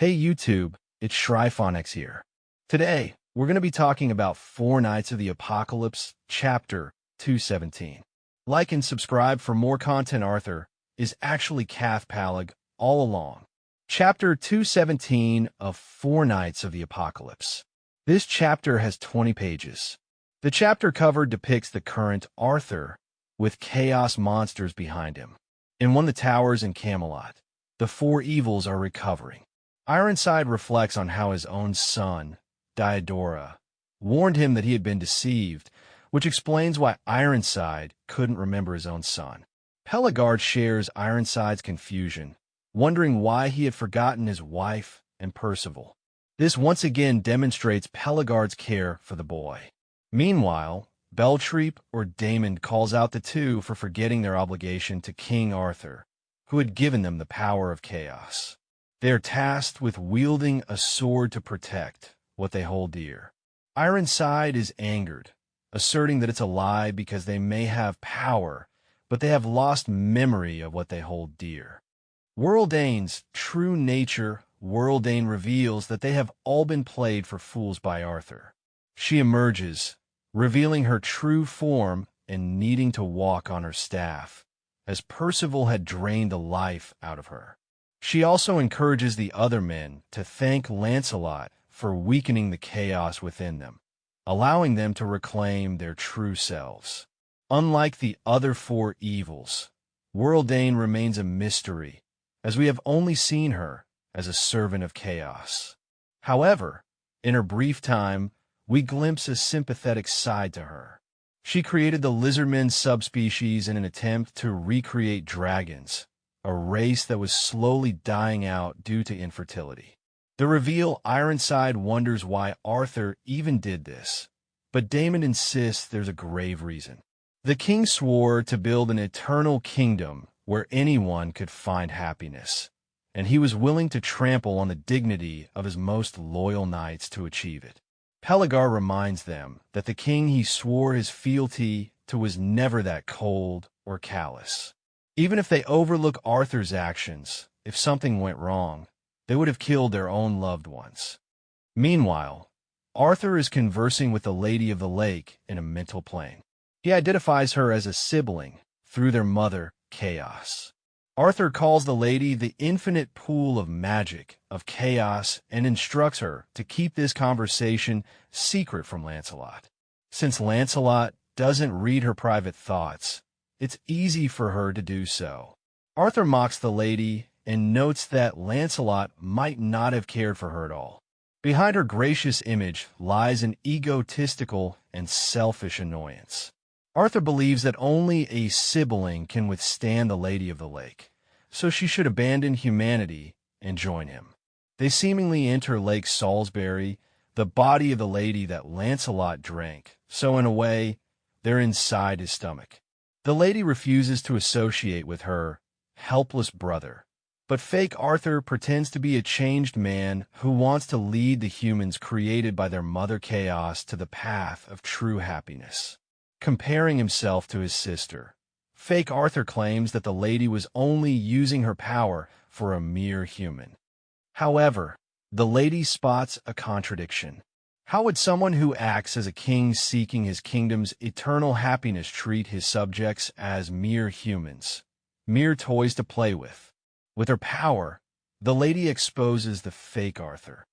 Hey YouTube, it's ShryphonX here. Today, we're going to be talking about Four Knights of the Apocalypse, Chapter 217. Like and subscribe for more content. Arthur is actually Cath Palleg all along. Chapter 217 of Four Knights of the Apocalypse. This chapter has 20 pages. The chapter cover depicts the current Arthur with chaos monsters behind him. In one of the towers in Camelot, the four evils are recovering. Ironside reflects on how his own son, Diodora, warned him that he had been deceived, which explains why Ironside couldn't remember his own son. Pelagard shares Ironside's confusion, wondering why he had forgotten his wife and Percival. This once again demonstrates Pelagard's care for the boy. Meanwhile, Beltreep or Damon calls out the two for forgetting their obligation to King Arthur, who had given them the power of chaos. They are tasked with wielding a sword to protect what they hold dear. Ironside is angered, asserting that it's a lie because they may have power, but they have lost memory of what they hold dear. Worldane's true nature. Worldane reveals that they have all been played for fools by Arthur. She emerges, revealing her true form and needing to walk on her staff, as Percival had drained the life out of her. She also encourages the other men to thank Lancelot for weakening the chaos within them, allowing them to reclaim their true selves. Unlike the other four evils, Worldane remains a mystery, as we have only seen her as a servant of chaos. However, in her brief time, we glimpse a sympathetic side to her. She created the lizardmen subspecies in an attempt to recreate dragons, a race that was slowly dying out due to infertility. The reveal Ironside wonders why Arthur even did this, but Damon insists there's a grave reason. The king swore to build an eternal kingdom where anyone could find happiness, and he was willing to trample on the dignity of his most loyal knights to achieve it. Pelagard reminds them that the king he swore his fealty to was never that cold or callous. Even if they overlook Arthur's actions, if something went wrong, they would have killed their own loved ones. Meanwhile, Arthur is conversing with the Lady of the Lake in a mental plane. He identifies her as a sibling through their mother, Chaos. Arthur calls the lady the infinite pool of magic, of chaos, and instructs her to keep this conversation secret from Lancelot. Since Lancelot doesn't read her private thoughts, it's easy for her to do so. Arthur mocks the lady and notes that Lancelot might not have cared for her at all. Behind her gracious image lies an egotistical and selfish annoyance. Arthur believes that only a sibling can withstand the Lady of the Lake, so she should abandon humanity and join him. They seemingly enter Lake Salisbury, the body of the lady that Lancelot drank, so in a way, they're inside his stomach. The lady refuses to associate with her helpless brother, but fake Arthur pretends to be a changed man who wants to lead the humans created by their mother Chaos to the path of true happiness. Comparing himself to his sister, fake Arthur claims that the lady was only using her power for a mere human. However, the lady spots a contradiction. How would someone who acts as a king seeking his kingdom's eternal happiness treat his subjects as mere humans, mere toys to play with? With her power, the lady exposes the fake Arthur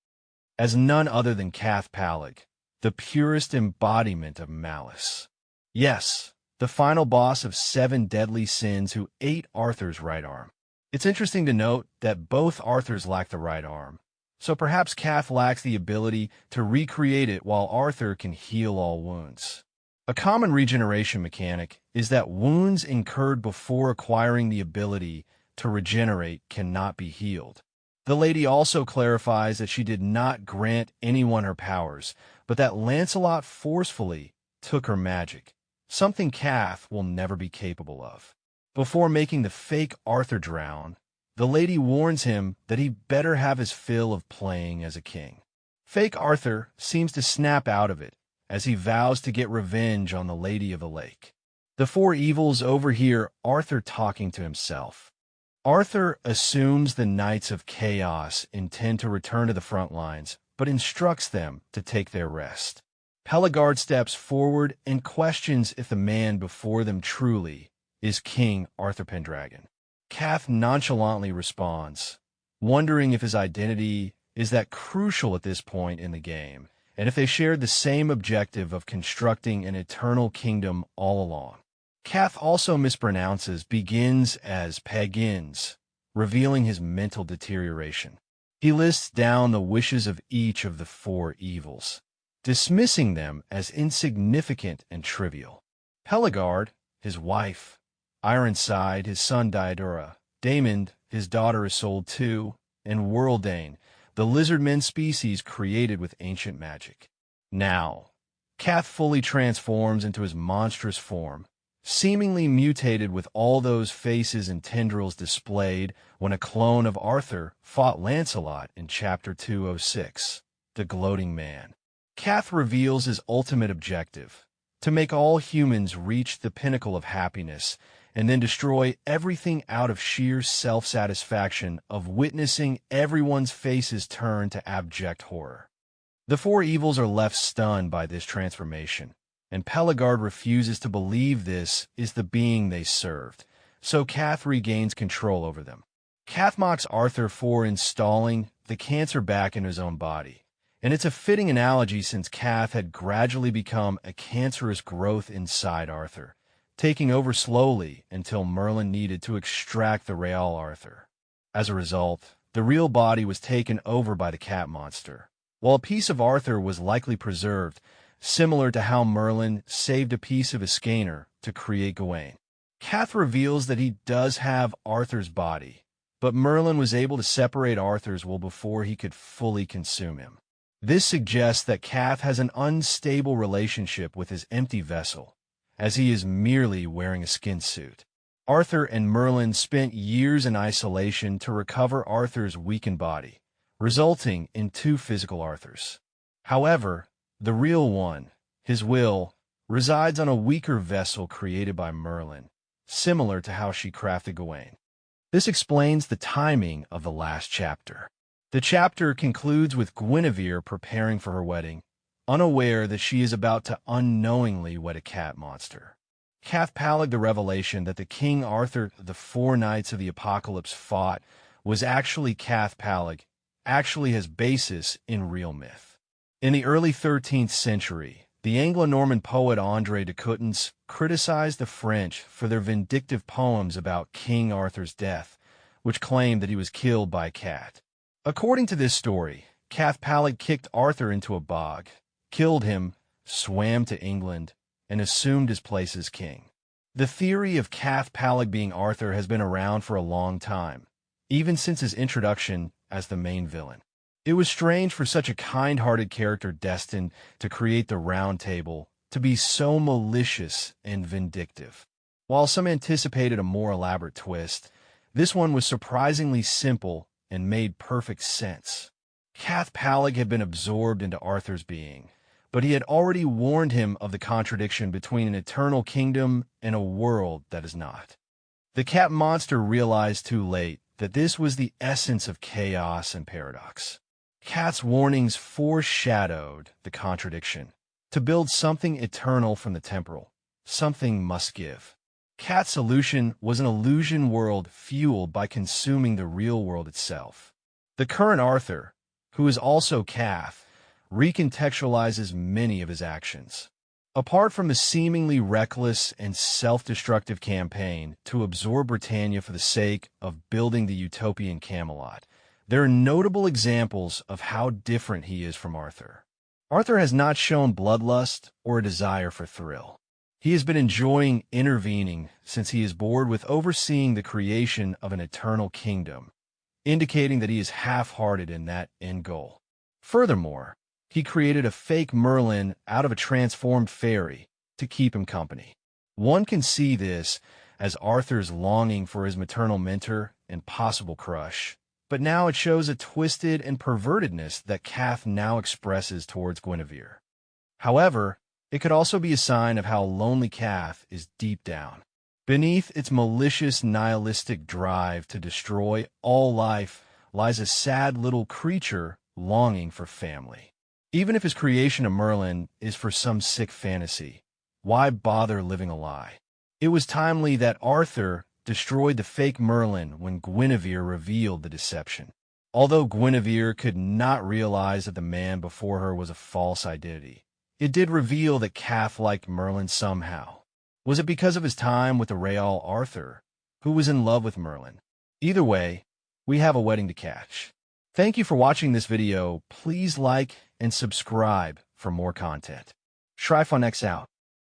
as none other than Cath Palleg, the purest embodiment of malice. Yes, the final boss of 7 deadly sins who ate Arthur's right arm. It's interesting to note that both Arthurs lack the right arm, so perhaps Cath lacks the ability to recreate it while Arthur can heal all wounds. A common regeneration mechanic is that wounds incurred before acquiring the ability to regenerate cannot be healed. The lady also clarifies that she did not grant anyone her powers, but that Lancelot forcefully took her magic, something Cath will never be capable of. Before making the fake Arthur drown, the lady warns him that he better have his fill of playing as a king. Fake Arthur seems to snap out of it as he vows to get revenge on the Lady of the Lake. The four evils overhear Arthur talking to himself. Arthur assumes the Knights of Chaos intend to return to the front lines, but instructs them to take their rest. Pelegard steps forward and questions if the man before them truly is King Arthur Pendragon. Cath nonchalantly responds, wondering if his identity is that crucial at this point in the game, and if they shared the same objective of constructing an eternal kingdom all along. Cath also mispronounces begins as Pagins, revealing his mental deterioration. He lists down the wishes of each of the four evils, dismissing them as insignificant and trivial. Pelegard, his wife; Ironside, his son Diodora; Damon, his daughter Isolde II; and Worldane, the lizardmen species created with ancient magic. Now, Cath fully transforms into his monstrous form, seemingly mutated with all those faces and tendrils displayed when a clone of Arthur fought Lancelot in Chapter 206, The Gloating Man. Cath reveals his ultimate objective, to make all humans reach the pinnacle of happiness and then destroy everything out of sheer self-satisfaction of witnessing everyone's faces turn to abject horror. The four evils are left stunned by this transformation, and Pelegard refuses to believe this is the being they served, so Cath regains control over them. Cath mocks Arthur for installing the cancer back in his own body, and it's a fitting analogy since Cath had gradually become a cancerous growth inside Arthur, taking over slowly until Merlin needed to extract the real Arthur. As a result, the real body was taken over by the cat monster, while a piece of Arthur was likely preserved, similar to how Merlin saved a piece of Iskander to create Gawain. Cath reveals that he does have Arthur's body, but Merlin was able to separate Arthur's will before he could fully consume him. This suggests that Cath has an unstable relationship with his empty vessel, as he is merely wearing a skin suit. Arthur and Merlin spent years in isolation to recover Arthur's weakened body, resulting in two physical Arthurs. However, the real one, his will, resides on a weaker vessel created by Merlin, similar to how she crafted Gawain. This explains the timing of the last chapter. The chapter concludes with Guinevere preparing for her wedding, unaware that she is about to unknowingly wed a cat monster. Cath Peleg, the revelation that the King Arthur the four knights of the Apocalypse fought was actually Cath Peleg, actually has basis in real myth. In the early 13th century, the Anglo-Norman poet André de Coutances criticized the French for their vindictive poems about King Arthur's death, which claimed that he was killed by a cat. According to this story, Cath Peleg kicked Arthur into a bog, killed him, swam to England, and assumed his place as king. The theory of Cath Peleg being Arthur has been around for a long time, even since his introduction as the main villain. It was strange for such a kind-hearted character destined to create the Round Table to be so malicious and vindictive. While some anticipated a more elaborate twist, this one was surprisingly simple and made perfect sense. Cath Peleg had been absorbed into Arthur's being, but he had already warned him of the contradiction between an eternal kingdom and a world that is not. The cat monster realized too late that this was the essence of chaos and paradox. Cath's warnings foreshadowed the contradiction. To build something eternal from the temporal, something must give. Cath's solution was an illusion world fueled by consuming the real world itself. The current Arthur, who is also Cath, recontextualizes many of his actions. Apart from the seemingly reckless and self-destructive campaign to absorb Britannia for the sake of building the utopian Camelot, there are notable examples of how different he is from Arthur. Arthur has not shown bloodlust or a desire for thrill. He has been enjoying intervening since he is bored with overseeing the creation of an eternal kingdom, indicating that he is half-hearted in that end goal. Furthermore, he created a fake Merlin out of a transformed fairy to keep him company. One can see this as Arthur's longing for his maternal mentor and possible crush, but now it shows a twisted and pervertedness that Cath now expresses towards Guinevere. However, it could also be a sign of how lonely Cath is deep down. Beneath its malicious, nihilistic drive to destroy all life lies a sad little creature longing for family. Even if his creation of Merlin is for some sick fantasy, why bother living a lie? It was timely that Arthur destroyed the fake Merlin when Guinevere revealed the deception. Although Guinevere could not realize that the man before her was a false identity, it did reveal that Kath liked Merlin somehow. Was it because of his time with the Real Arthur, who was in love with Merlin? Either way, we have a wedding to catch. Thank you for watching this video. Please like and subscribe for more content. ShryphonX out.